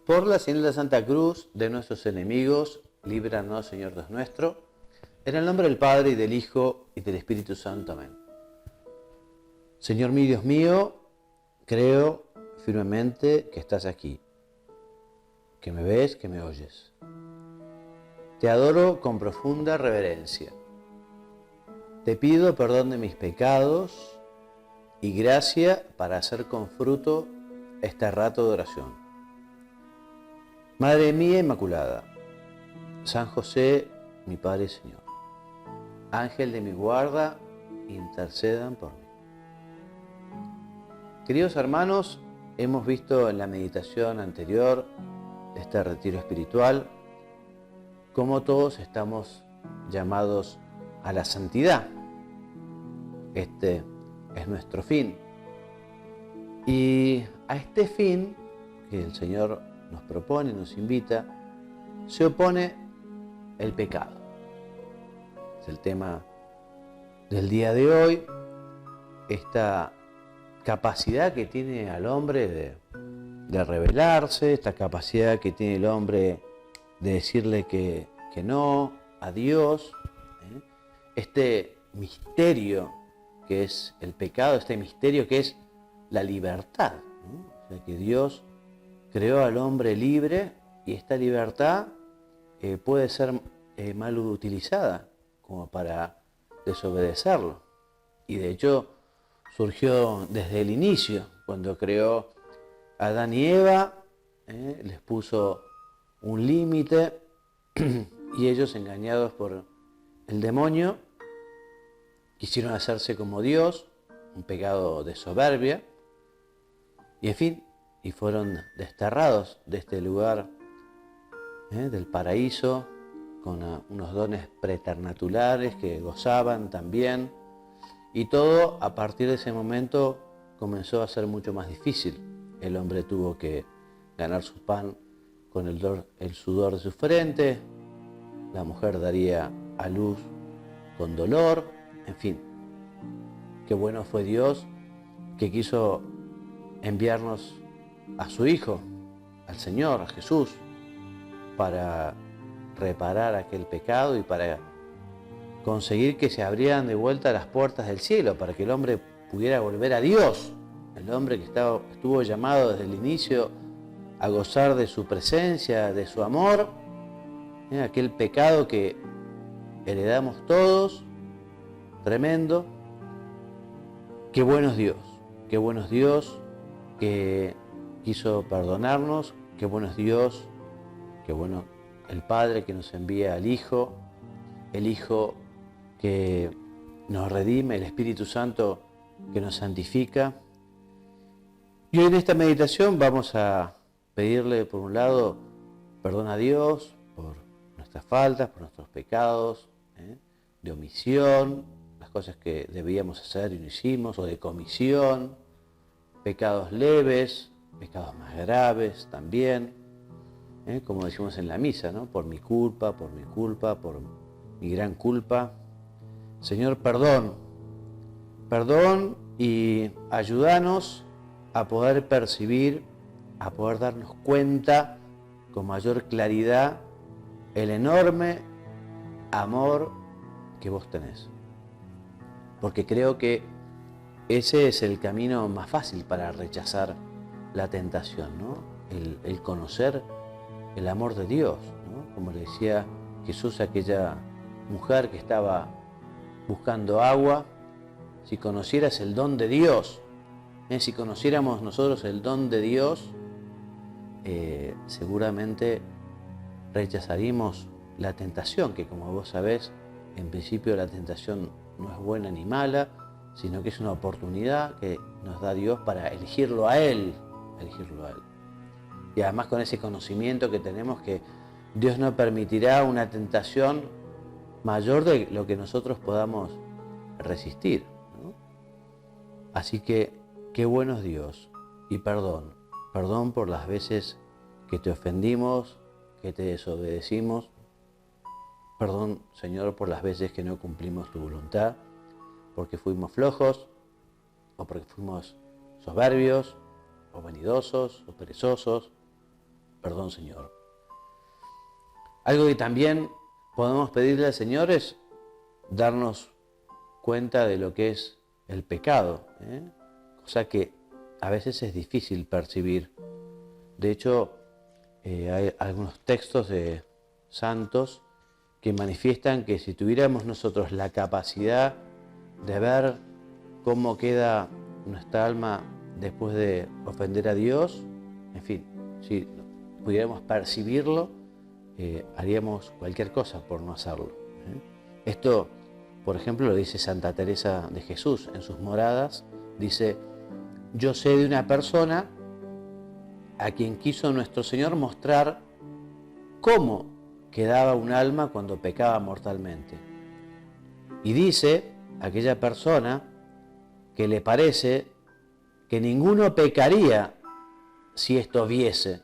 Por la señal de la Santa Cruz de nuestros enemigos, líbranos, Señor Dios nuestro, en el nombre del Padre, y del Hijo, y del Espíritu Santo. Amén. Señor mío, Dios mío, creo firmemente que estás aquí, que me ves, que me oyes. Te adoro con profunda reverencia. Te pido perdón de mis pecados y gracia para hacer con fruto este rato de oración. Madre mía Inmaculada, San José, mi Padre y Señor, Ángel de mi guarda, intercedan por mí. Queridos hermanos, hemos visto en la meditación anterior de este retiro espiritual cómo todos estamos llamados a la santidad. Este es nuestro fin. Y a este fin que el Señor nos propone, nos invita, se opone el pecado. Es el tema del día de hoy, esta capacidad que tiene al hombre de rebelarse, esta capacidad que tiene el hombre de decirle que no a Dios, este misterio que es el pecado, este misterio que es la libertad, ¿no? O sea, que Dios creó al hombre libre y esta libertad puede ser mal utilizada como para desobedecerlo. Y de hecho surgió desde el inicio, cuando creó a Adán y Eva, les puso un límite y ellos, engañados por el demonio, quisieron hacerse como Dios, un pecado de soberbia, y en fin, y fueron desterrados de este lugar, del paraíso, con unos dones preternatulares que gozaban también, y todo a partir de ese momento comenzó a ser mucho más difícil. El hombre tuvo que ganar su pan con el sudor de su frente, la mujer daría a luz con dolor, en fin. Qué bueno fue Dios que quiso enviarnos a su Hijo, al Señor, a Jesús, para reparar aquel pecado y para conseguir que se abrieran de vuelta las puertas del cielo, para que el hombre pudiera volver a Dios, el hombre que estuvo llamado desde el inicio a gozar de su presencia, de su amor, aquel pecado que heredamos todos, tremendo. Qué bueno es Dios que quiso perdonarnos, qué bueno es Dios, qué bueno el Padre que nos envía al Hijo, el Hijo que nos redime, el Espíritu Santo que nos santifica. Y hoy en esta meditación vamos a pedirle, por un lado, perdón a Dios por nuestras faltas, por nuestros pecados, de omisión, las cosas que debíamos hacer y no hicimos, o de comisión, pecados leves, pecados más graves también, como decimos en la misa, ¿no? Por mi culpa, por mi gran culpa. Señor, perdón y ayúdanos a poder percibir, a poder darnos cuenta con mayor claridad el enorme amor que vos tenés. Porque creo que ese es el camino más fácil para rechazar la tentación, ¿no? El conocer el amor de Dios, ¿no? Como le decía Jesús a aquella mujer que estaba buscando agua, si conocieras el don de Dios, si conociéramos nosotros el don de Dios, seguramente rechazaríamos la tentación, que como vos sabés, en principio la tentación no es buena ni mala, sino que es una oportunidad que nos da Dios para elegirlo a Él. Y además con ese conocimiento que tenemos que Dios no permitirá una tentación mayor de lo que nosotros podamos resistir, ¿no? Así que qué bueno es Dios. Y perdón por las veces que te ofendimos, que te desobedecimos. Perdón, Señor, por las veces que no cumplimos tu voluntad, porque fuimos flojos, o porque fuimos soberbios, o vanidosos, o perezosos. perdón, Señor. Algo que también podemos pedirle al Señor es darnos cuenta de lo que es el pecado, cosa que a veces es difícil percibir. De hecho, hay algunos textos de santos que manifiestan que si tuviéramos nosotros la capacidad de ver cómo queda nuestra alma después de ofender a Dios, en fin, si pudiéramos percibirlo, haríamos cualquier cosa por no hacerlo. Esto, por ejemplo, lo dice Santa Teresa de Jesús en sus moradas. Dice: yo sé de una persona a quien quiso nuestro Señor mostrar cómo quedaba un alma cuando pecaba mortalmente. Y dice aquella persona que le parece que ninguno pecaría si esto viese,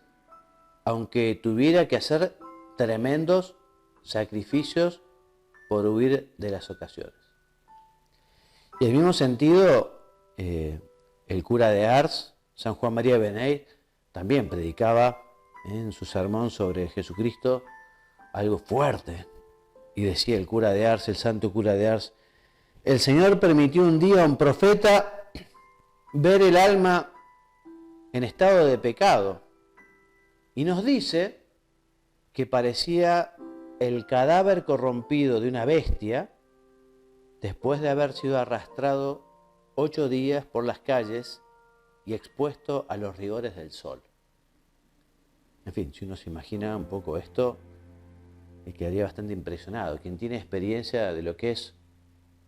aunque tuviera que hacer tremendos sacrificios por huir de las ocasiones. Y en el mismo sentido, el cura de Ars, San Juan María Benet, también predicaba en su sermón sobre Jesucristo algo fuerte. Y decía el cura de Ars, el santo cura de Ars: el Señor permitió un día a un profeta ver el alma en estado de pecado. Y nos dice que parecía el cadáver corrompido de una bestia después de haber sido arrastrado 8 días por las calles y expuesto a los rigores del sol. En fin, si uno se imagina un poco esto, quedaría bastante impresionado. Quien tiene experiencia de lo que es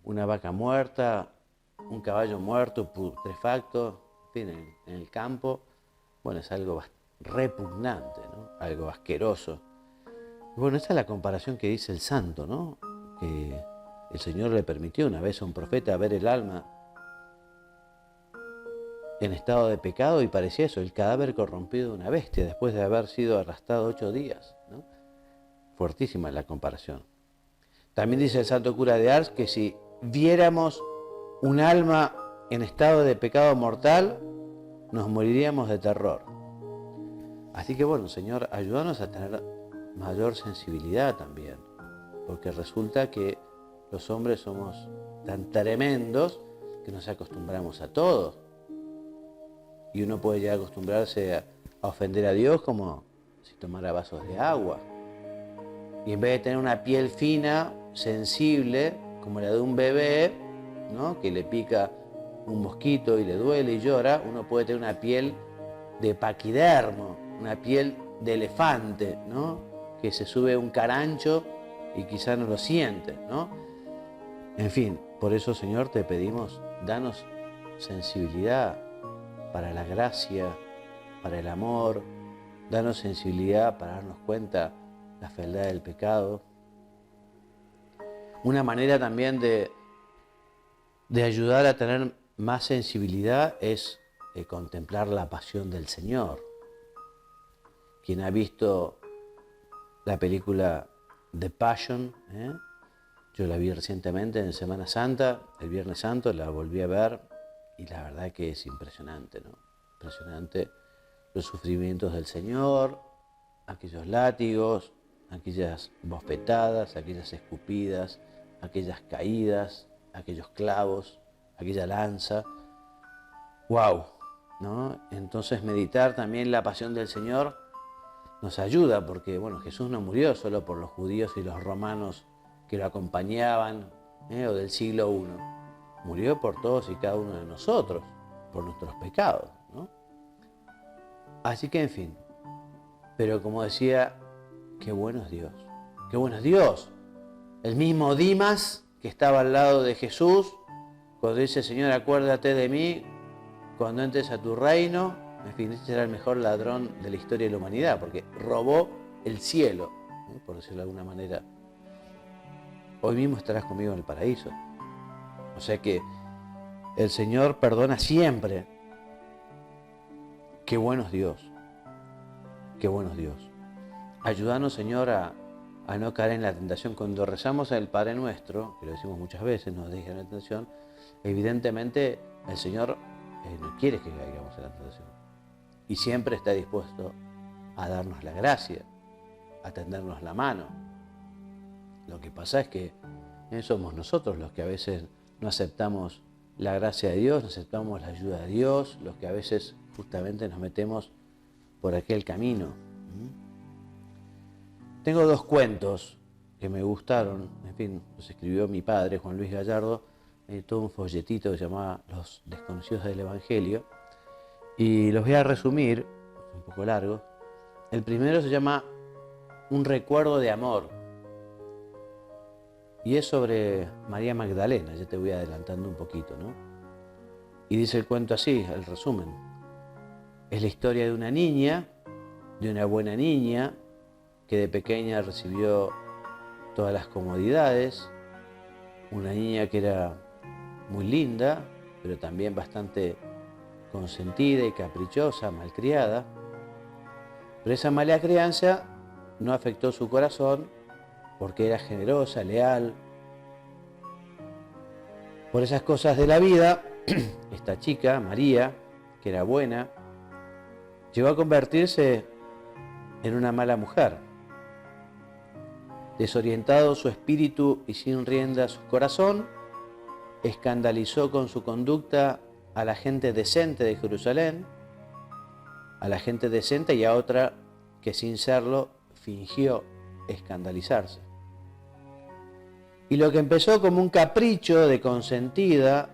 una vaca muerta, un caballo muerto, putrefacto, en fin, en el campo, bueno, es algo repugnante, ¿no? Algo asqueroso. Y bueno, esta es la comparación que dice el santo, ¿no? Que el Señor le permitió una vez a un profeta ver el alma en estado de pecado y parecía eso, el cadáver corrompido de una bestia después de haber sido arrastrado 8 días, ¿no? Fuertísima la comparación. También dice el santo cura de Ars que si viéramos un alma en estado de pecado mortal, nos moriríamos de terror. Así que bueno, Señor, ayúdanos a tener mayor sensibilidad también, porque resulta que los hombres somos tan tremendos que nos acostumbramos a todo. Y uno puede ya acostumbrarse a ofender a Dios como si tomara vasos de agua. Y en vez de tener una piel fina, sensible, como la de un bebé, ¿no?, que le pica un mosquito y le duele y llora, uno puede tener una piel de paquidermo, una piel de elefante, ¿no?, que se sube a un carancho y quizá no lo siente, ¿no? En fin, por eso, Señor, te pedimos, danos sensibilidad para la gracia, para el amor, danos sensibilidad para darnos cuenta la fealdad del pecado. Una manera también de ayudar a tener más sensibilidad es contemplar la pasión del Señor. Quien ha visto la película The Passion, yo la vi recientemente en Semana Santa, el Viernes Santo, la volví a ver y la verdad que es impresionante, ¿no? Impresionante los sufrimientos del Señor, aquellos látigos, aquellas bofetadas, aquellas escupidas, aquellas caídas, aquellos clavos, aquella lanza. ¡Wow! ¿No? Entonces meditar también la pasión del Señor nos ayuda, porque bueno, Jesús no murió solo por los judíos y los romanos que lo acompañaban, o del siglo I. Murió por todos y cada uno de nosotros, por nuestros pecados, ¿no? Así que en fin, pero como decía, qué bueno es Dios, qué bueno es Dios. El mismo Dimas que estaba al lado de Jesús, cuando dice: Señor, acuérdate de mí cuando entres a tu reino. En fin, ese será el mejor ladrón de la historia de la humanidad, porque robó el cielo, por decirlo de alguna manera. Hoy mismo estarás conmigo en el paraíso. O sea que el Señor perdona siempre. Qué bueno es Dios, qué bueno es Dios. Ayúdanos, Señor, a no caer en la tentación. Cuando rezamos el Padre Nuestro, que lo decimos muchas veces, nos deja en la tentación, evidentemente el Señor no quiere que caigamos en la tentación. Y siempre está dispuesto a darnos la gracia, a tendernos la mano. Lo que pasa es que somos nosotros los que a veces no aceptamos la gracia de Dios, no aceptamos la ayuda de Dios, los que a veces justamente nos metemos por aquel camino. Tengo 2 cuentos que me gustaron, en fin, los escribió mi padre, Juan Luis Gallardo, todo un folletito que se llamaba Los desconocidos del Evangelio, y los voy a resumir, es un poco largo. El primero se llama Un recuerdo de amor, y es sobre María Magdalena, ya te voy adelantando un poquito, ¿no? Y dice el cuento así, el resumen. Es la historia de una niña, de una buena niña, que de pequeña recibió todas las comodidades, una niña que era muy linda, pero también bastante consentida y caprichosa, malcriada. Pero esa mala crianza no afectó su corazón porque era generosa, leal. Por esas cosas de la vida, esta chica, María, que era buena, llegó a convertirse en una mala mujer. Desorientado su espíritu y sin rienda su corazón, escandalizó con su conducta a la gente decente de Jerusalén, a la gente decente y a otra que sin serlo fingió escandalizarse. Y lo que empezó como un capricho de consentida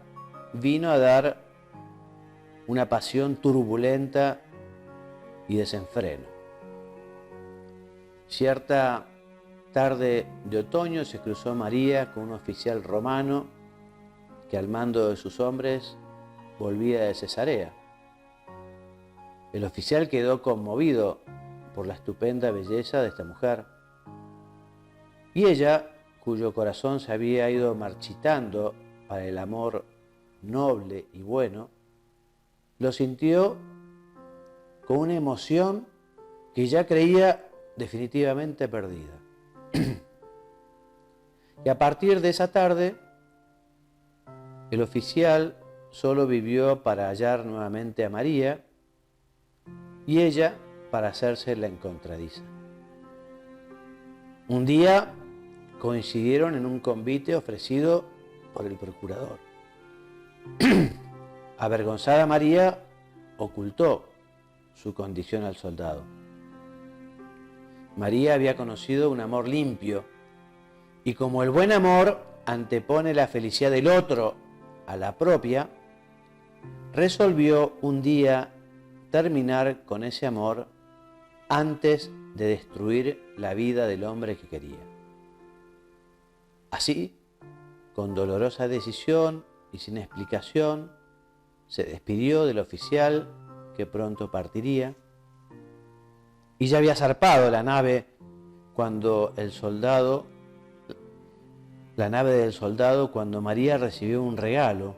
vino a dar una pasión turbulenta y desenfreno. Cierta tarde de otoño se cruzó María con un oficial romano que al mando de sus hombres volvía de Cesarea. El oficial quedó conmovido por la estupenda belleza de esta mujer. Y ella, cuyo corazón se había ido marchitando para el amor noble y bueno, lo sintió con una emoción que ya creía definitivamente perdida. Y a partir de esa tarde, el oficial solo vivió para hallar nuevamente a María y ella para hacerse la encontradiza. Un día coincidieron en un convite ofrecido por el procurador. Avergonzada María ocultó su condición al soldado. María había conocido un amor limpio y como el buen amor antepone la felicidad del otro a la propia, resolvió un día terminar con ese amor antes de destruir la vida del hombre que quería. Así, con dolorosa decisión y sin explicación, se despidió del oficial que pronto partiría y ya había zarpado la nave del soldado cuando María recibió un regalo,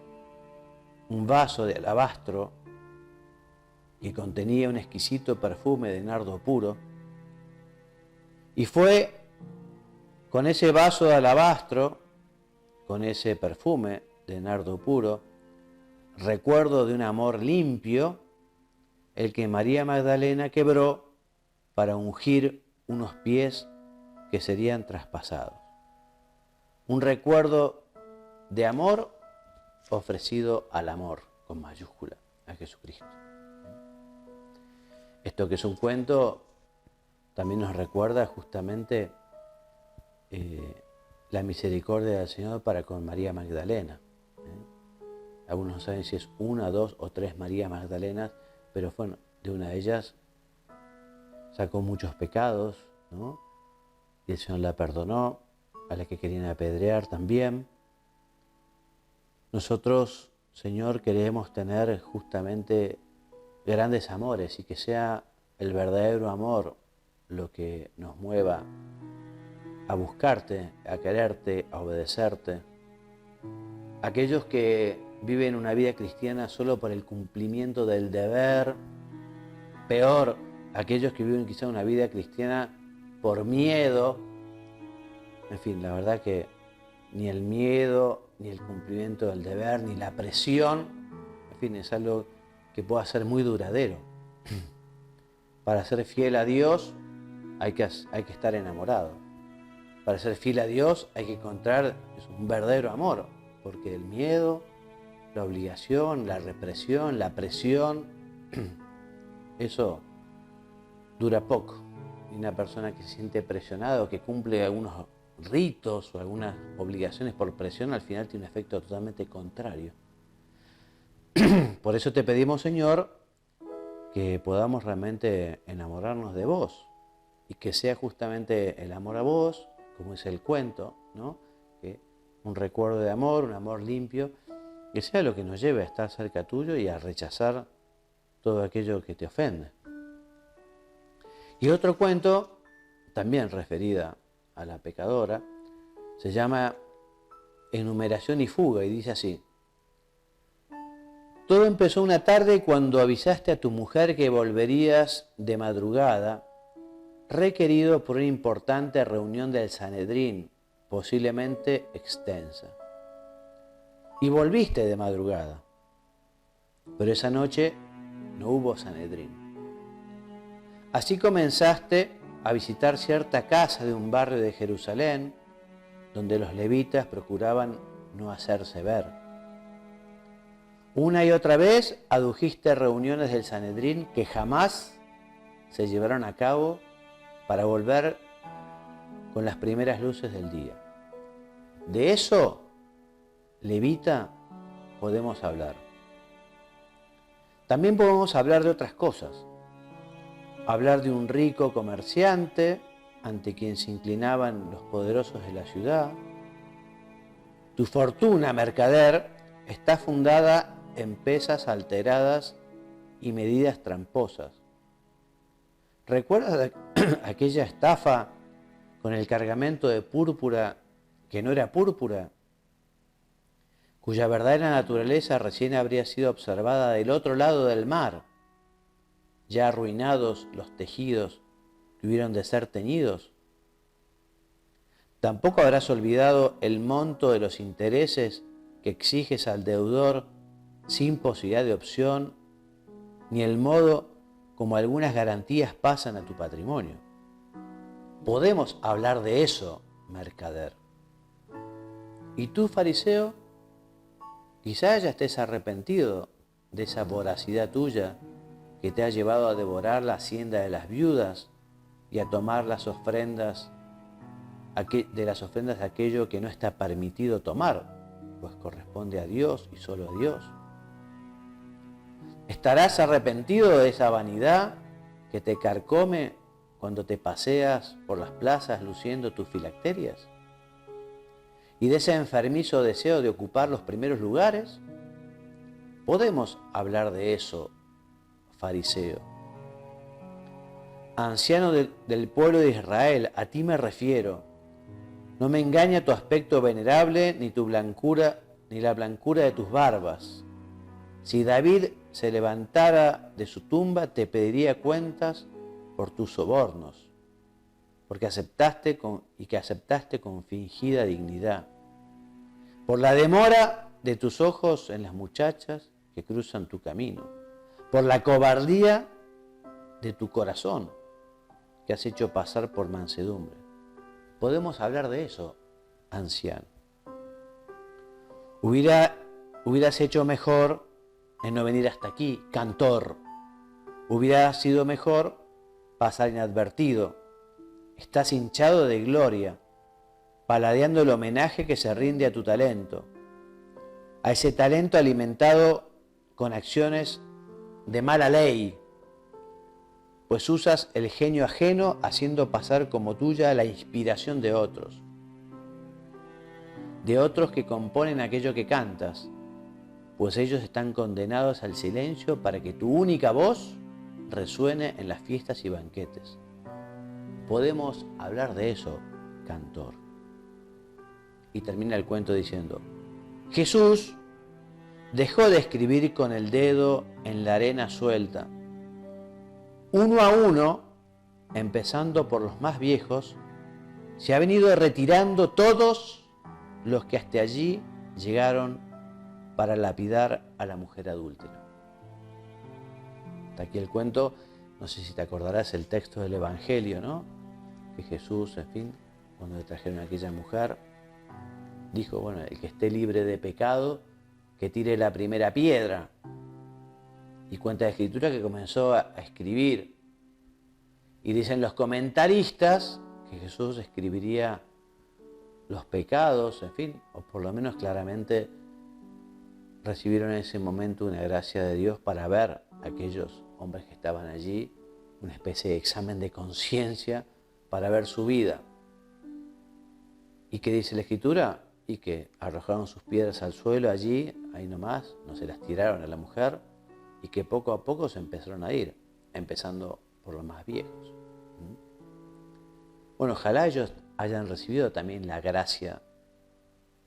un vaso de alabastro que contenía un exquisito perfume de nardo puro, y fue con ese vaso de alabastro, con ese perfume de nardo puro, recuerdo de un amor limpio, el que María Magdalena quebró para ungir unos pies que serían traspasados. Un recuerdo de amor ofrecido al amor, con mayúscula, a Jesucristo. Esto que es un cuento también nos recuerda justamente la misericordia del Señor para con María Magdalena. Algunos no saben si es 1, 2 o 3 María Magdalenas, pero bueno, de una de ellas sacó muchos pecados, ¿no? Y el Señor la perdonó, a la que querían apedrear también. Nosotros, Señor, queremos tener justamente grandes amores y que sea el verdadero amor lo que nos mueva a buscarte, a quererte, a obedecerte. Aquellos que viven una vida cristiana solo por el cumplimiento del deber, peor, aquellos que viven quizá una vida cristiana por miedo. En fin, la verdad que ni el miedo, ni el cumplimiento del deber, ni la presión, en fin, es algo que pueda ser muy duradero. Para ser fiel a Dios hay que estar enamorado. Para ser fiel a Dios hay que encontrar un verdadero amor, porque el miedo, la obligación, la represión, la presión, eso dura poco. Y una persona que se siente presionada o que cumple algunos ritos o algunas obligaciones por presión, al final tiene un efecto totalmente contrario. Por eso te pedimos, Señor, que podamos realmente enamorarnos de vos y que sea justamente el amor a vos, como es el cuento, ¿no? Que un recuerdo de amor, un amor limpio, que sea lo que nos lleve a estar cerca tuyo y a rechazar todo aquello que te ofende. Y otro cuento, también referida a la pecadora, se llama Enumeración y fuga y dice así: todo empezó una tarde cuando avisaste a tu mujer que volverías de madrugada, requerido por una importante reunión del Sanedrín, posiblemente extensa. Y volviste de madrugada, pero esa noche no hubo Sanedrín. Así comenzaste a visitar cierta casa de un barrio de Jerusalén, donde los levitas procuraban no hacerse ver. Una y otra vez adujiste reuniones del Sanedrín que jamás se llevaron a cabo para volver con las primeras luces del día. De eso, levita, podemos hablar. También podemos hablar de otras cosas. Hablar de un rico comerciante ante quien se inclinaban los poderosos de la ciudad. Tu fortuna, mercader, está fundada en pesas alteradas y medidas tramposas. ¿Recuerdas aquella estafa con el cargamento de púrpura que no era púrpura, cuya verdadera naturaleza recién habría sido observada del otro lado del mar? Ya arruinados los tejidos que hubieron de ser teñidos. Tampoco habrás olvidado el monto de los intereses que exiges al deudor sin posibilidad de opción, ni el modo como algunas garantías pasan a tu patrimonio. Podemos hablar de eso, mercader. Y tú, fariseo, quizá ya estés arrepentido de esa voracidad tuya que te ha llevado a devorar la hacienda de las viudas y a tomar las ofrendas de aquello que no está permitido tomar, pues corresponde a Dios y solo a Dios. ¿Estarás arrepentido de esa vanidad que te carcome cuando te paseas por las plazas luciendo tus filacterias? ¿Y de ese enfermizo deseo de ocupar los primeros lugares? Podemos hablar de eso, fariseo. Anciano del pueblo de Israel, a ti me refiero. No me engaña tu aspecto venerable, ni tu blancura, ni la blancura de tus barbas. Si David se levantara de su tumba, te pediría cuentas por tus sobornos, porque aceptaste con fingida dignidad, por la demora de tus ojos en las muchachas que cruzan tu camino, por la cobardía de tu corazón que has hecho pasar por mansedumbre. Podemos hablar de eso, anciano. Hubieras hecho mejor en no venir hasta aquí, cantor. Hubiera sido mejor pasar inadvertido. Estás hinchado de gloria, paladeando el homenaje que se rinde a tu talento, a ese talento alimentado con acciones de mala ley, pues usas el genio ajeno haciendo pasar como tuya la inspiración de otros que componen aquello que cantas, pues ellos están condenados al silencio para que tu única voz resuene en las fiestas y banquetes. Podemos hablar de eso, cantor. Y termina el cuento diciendo: Jesús dejó de escribir con el dedo en la arena suelta. Uno a uno, empezando por los más viejos, se ha venido retirando todos los que hasta allí llegaron para lapidar a la mujer adúltera. Hasta aquí el cuento. no sé si te acordarás el texto del Evangelio, ¿no? Que Jesús, en fin, cuando le trajeron a aquella mujer, dijo, bueno, el que esté libre de pecado, que tire la primera piedra. Y cuenta la Escritura que comenzó a escribir. Y dicen los comentaristas que Jesús escribiría los pecados, en fin, o por lo menos claramente recibieron en ese momento una gracia de Dios para ver a aquellos hombres que estaban allí, una especie de examen de conciencia para ver su vida. ¿Y qué dice la Escritura? Y que arrojaron sus piedras al suelo allí, ahí nomás, no se las tiraron a la mujer, y que poco a poco se empezaron a ir, empezando por los más viejos. Bueno, ojalá ellos hayan recibido también la gracia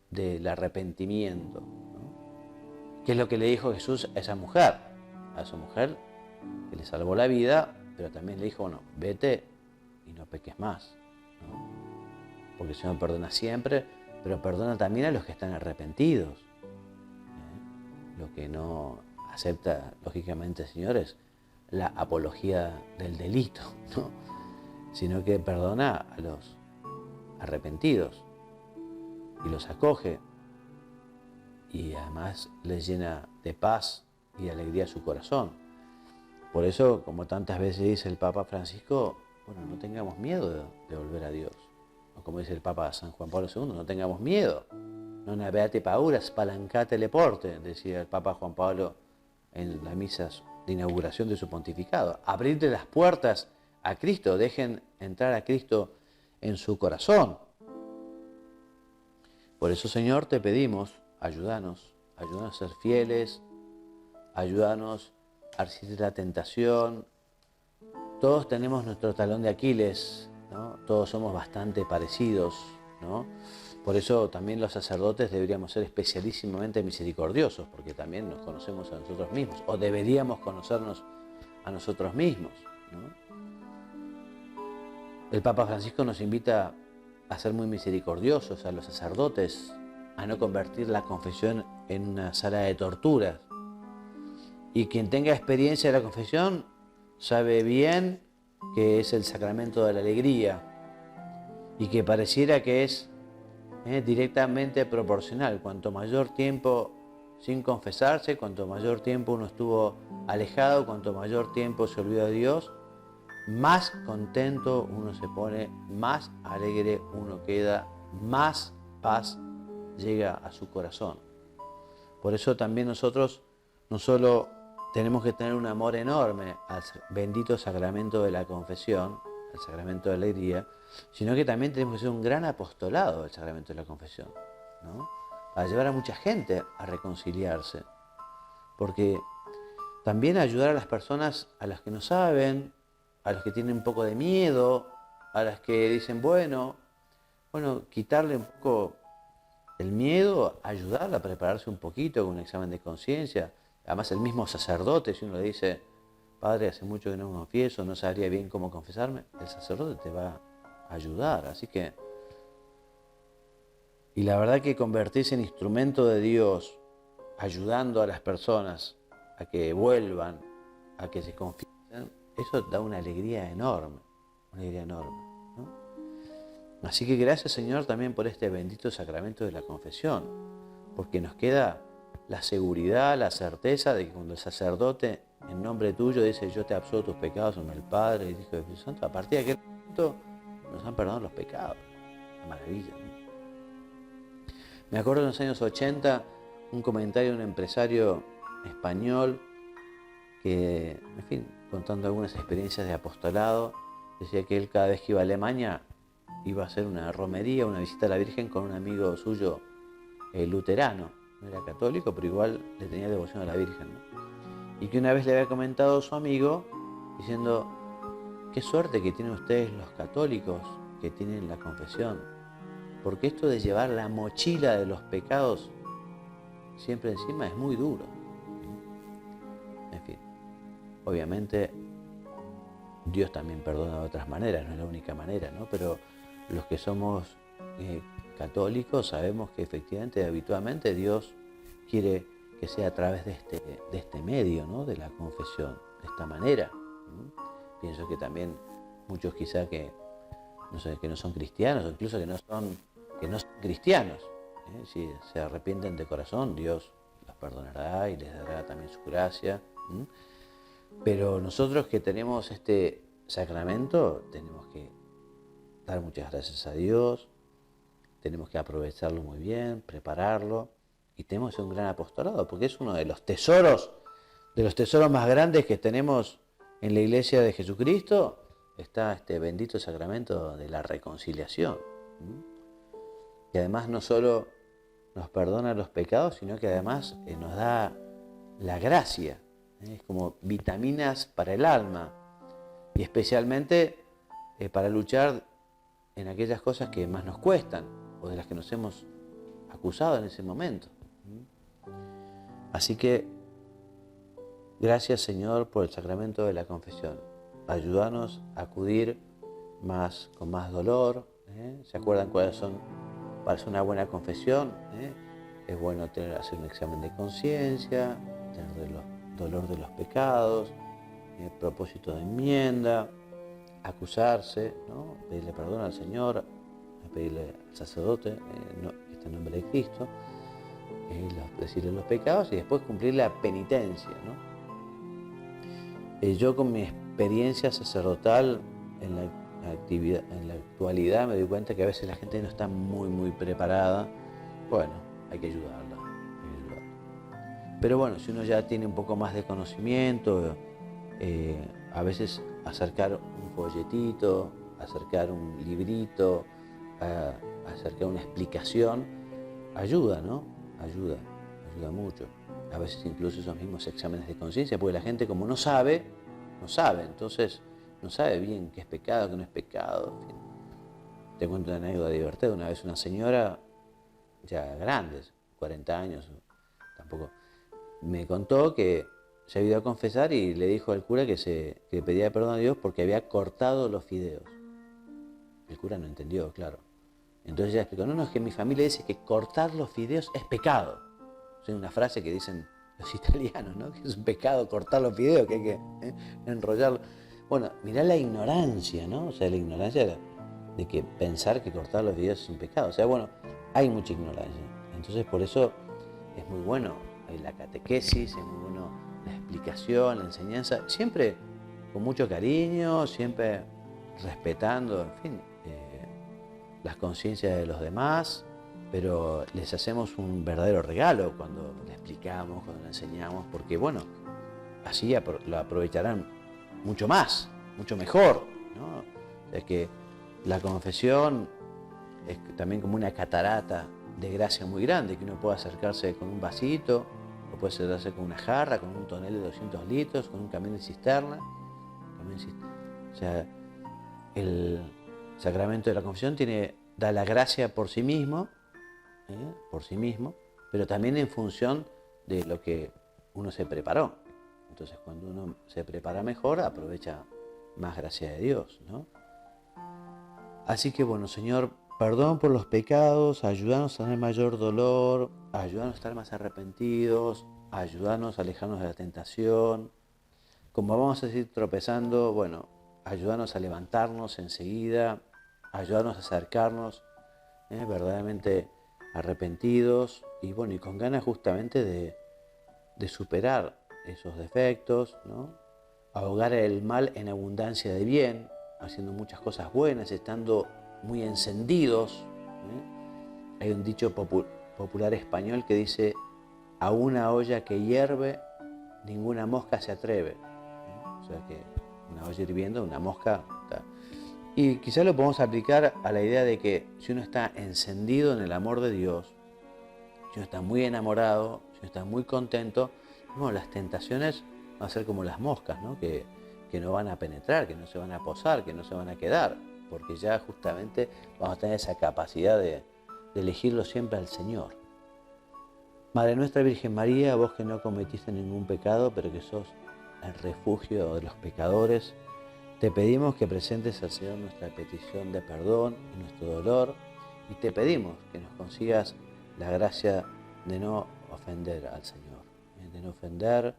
del arrepentimiento, ¿no? ¿Qué es lo que le dijo Jesús a esa mujer? A esa mujer que le salvó la vida, pero también le dijo, bueno, vete y no peques más, ¿no? Porque el Señor perdona siempre, pero perdona también a los que están arrepentidos. Lo que no acepta, lógicamente, el Señor, es la apología del delito, ¿no? Sino que perdona a los arrepentidos y los acoge y además les llena de paz y de alegría su corazón. Por eso, como tantas veces dice el Papa Francisco, bueno, no tengamos miedo de volver a Dios. O como dice el Papa San Juan Pablo II, no tengamos miedo. Non abbiate paura, spalancate le porte, decía el Papa Juan Pablo en las misas de inauguración de su pontificado. Abrirle las puertas a Cristo, dejen entrar a Cristo en su corazón. Por eso, Señor, te pedimos, ayúdanos a ser fieles, ayúdanos a resistir la tentación. Todos tenemos nuestro talón de Aquiles, ¿no? Todos somos bastante parecidos, ¿no? Por eso también los sacerdotes deberíamos ser especialísimamente misericordiosos, porque también nos conocemos a nosotros mismos, o deberíamos conocernos a nosotros mismos, ¿no? El Papa Francisco nos invita a ser muy misericordiosos a los sacerdotes, a no convertir la confesión en una sala de torturas. Y quien tenga experiencia de la confesión sabe bien que es el sacramento de la alegría y que pareciera que es directamente proporcional. Cuanto mayor tiempo sin confesarse, cuanto mayor tiempo uno estuvo alejado, cuanto mayor tiempo se olvidó de Dios, más contento uno se pone, más alegre uno queda, más paz llega a su corazón. Por eso también nosotros no solo tenemos que tener un amor enorme al bendito sacramento de la confesión, el sacramento de la alegría, sino que también tenemos que hacer un gran apostolado del sacramento de la confesión, ¿no? Para llevar a mucha gente a reconciliarse. Porque también ayudar a las personas, a las que no saben, a los que tienen un poco de miedo, a las que dicen, bueno, quitarle un poco el miedo, ayudarla a prepararse un poquito con un examen de conciencia. Además, el mismo sacerdote, si uno le dice, padre, hace mucho que no me confieso, no sabría bien cómo confesarme, el sacerdote te va a ayudar. Así que, y la verdad que convertirse en instrumento de Dios, ayudando a las personas a que vuelvan, a que se confiesen, eso da una alegría enorme, ¿no? Así que gracias, Señor, también por este bendito sacramento de la confesión, porque nos queda la seguridad, la certeza de que cuando el sacerdote en nombre tuyo dice, yo te absuelvo tus pecados en el Padre, el Hijo y el Espíritu Santo, a partir de aquel momento nos han perdonado los pecados. Una maravilla, ¿no? Me acuerdo en los años 80, un comentario de un empresario español que, en fin, contando algunas experiencias de apostolado, decía que él cada vez que iba a Alemania iba a hacer una romería, una visita a la Virgen con un amigo suyo luterano. No era católico, pero igual le tenía devoción a la Virgen, ¿no? Y que una vez le había comentado a su amigo diciendo, qué suerte que tienen ustedes los católicos que tienen la confesión, porque esto de llevar la mochila de los pecados siempre encima es muy duro. En fin, obviamente Dios también perdona de otras maneras, no es la única manera, ¿no? Pero los que somos católicos sabemos que efectivamente, habitualmente, Dios quiere que sea a través de este medio, ¿no? De la confesión, de esta manera. pienso que también muchos quizá que no son cristianos, o incluso que no son cristianos, si se arrepienten de corazón, Dios los perdonará y les dará también su gracia. Pero nosotros que tenemos este sacramento tenemos que dar muchas gracias a Dios, tenemos que aprovecharlo muy bien, prepararlo, y tenemos que ser un gran apostolado, porque es uno de los tesoros más grandes que tenemos en la Iglesia de Jesucristo. Está este bendito sacramento de la reconciliación, que además no solo nos perdona los pecados, sino que además nos da la gracia. Es como vitaminas para el alma, y especialmente para luchar en aquellas cosas que más nos cuestan o de las que nos hemos acusado en ese momento. Así que gracias, Señor, por el sacramento de la confesión. Ayúdanos a acudir con más dolor. ¿Se acuerdan cuáles son para hacer una buena confesión? Es bueno hacer un examen de conciencia, tener dolor de los pecados, propósito de enmienda, acusarse, ¿no? Pedirle perdón al Señor, pedirle al sacerdote, que está en nombre de Cristo, decirle los pecados y después cumplir la penitencia, ¿no? Yo con mi experiencia sacerdotal en la actualidad me doy cuenta que a veces la gente no está muy preparada. Bueno, hay que ayudarla. Pero bueno, si uno ya tiene un poco más de conocimiento, a veces acercar un folletito, acercar un librito, acercar una explicación, ayuda, ¿no? Ayuda mucho. A veces incluso esos mismos exámenes de conciencia, porque la gente como no sabe, entonces no sabe bien qué es pecado, qué no es pecado. En fin. Te cuento una anécdota divertida. Una vez una señora, ya grande, 40 años, tampoco, me contó que se había ido a confesar y le dijo al cura que pedía perdón a Dios porque había cortado los fideos. El cura no entendió, claro. Entonces ella explicó, no, es que mi familia dice que cortar los fideos es pecado. Es una frase que dicen los italianos, ¿no? Que es un pecado cortar los fideos, que hay que enrollarlo. Bueno, mirá la ignorancia, ¿no? O sea, la ignorancia de que pensar que cortar los fideos es un pecado. O sea, bueno, hay mucha ignorancia. Entonces, por eso es muy bueno la catequesis, es muy bueno la explicación, la enseñanza, siempre con mucho cariño, siempre respetando, en fin, las conciencias de los demás, pero les hacemos un verdadero regalo cuando le explicamos, cuando le enseñamos, porque bueno, así lo aprovecharán mucho más, mucho mejor, ¿no? O sea, que la confesión es también como una catarata de gracia muy grande, que uno puede acercarse con un vasito, o puede acercarse con una jarra, con un tonel de 200 litros, con un camión de cisterna. O sea, el sacramento de la confesión da la gracia por sí mismo, pero también en función de lo que uno se preparó. Entonces, cuando uno se prepara mejor, aprovecha más gracia de Dios, ¿no? Así que bueno, Señor, perdón por los pecados, ayúdanos a tener mayor dolor, ayúdanos a estar más arrepentidos, ayúdanos a alejarnos de la tentación. Como vamos a seguir tropezando, bueno, ayúdanos a levantarnos enseguida, ayúdanos a acercarnos verdaderamente arrepentidos y bueno, y con ganas justamente de superar esos defectos, ¿no? Ahogar el mal en abundancia de bien, haciendo muchas cosas buenas, estando muy encendidos. Hay un dicho popular español que dice: a una olla que hierve, ninguna mosca se atreve. O sea que una olla hirviendo, una mosca está. Y quizás lo podemos aplicar a la idea de que si uno está encendido en el amor de Dios, si uno está muy enamorado, si uno está muy contento, bueno, las tentaciones van a ser como las moscas, ¿no? Que no van a penetrar, que no se van a posar, que no se van a quedar, porque ya justamente vamos a tener esa capacidad de elegirlo siempre al Señor. Madre nuestra Virgen María, vos que no cometiste ningún pecado, pero que sos el refugio de los pecadores, te pedimos que presentes al Señor nuestra petición de perdón y nuestro dolor, y te pedimos que nos consigas la gracia de no ofender al Señor, de no ofender,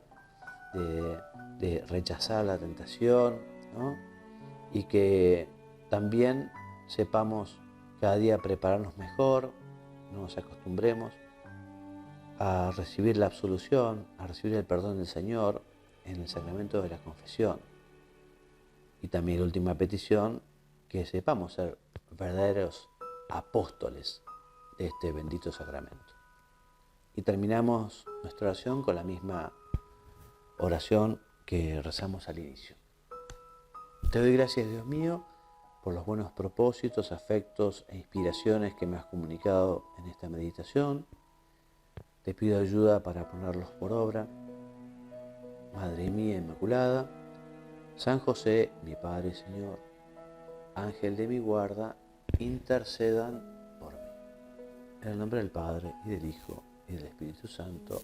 de rechazar la tentación, ¿no? Y que también sepamos cada día prepararnos mejor, no nos acostumbremos a recibir la absolución, a recibir el perdón del Señor en el sacramento de la confesión. Y también la última petición, que sepamos ser verdaderos apóstoles de este bendito sacramento. Y terminamos nuestra oración con la misma oración que rezamos al inicio. Te doy gracias, Dios mío, por los buenos propósitos, afectos e inspiraciones que me has comunicado en esta meditación. Te pido ayuda para ponerlos por obra. Madre mía Inmaculada, San José, mi Padre y Señor, Ángel de mi guarda, intercedan por mí. En el nombre del Padre, y del Hijo, y del Espíritu Santo.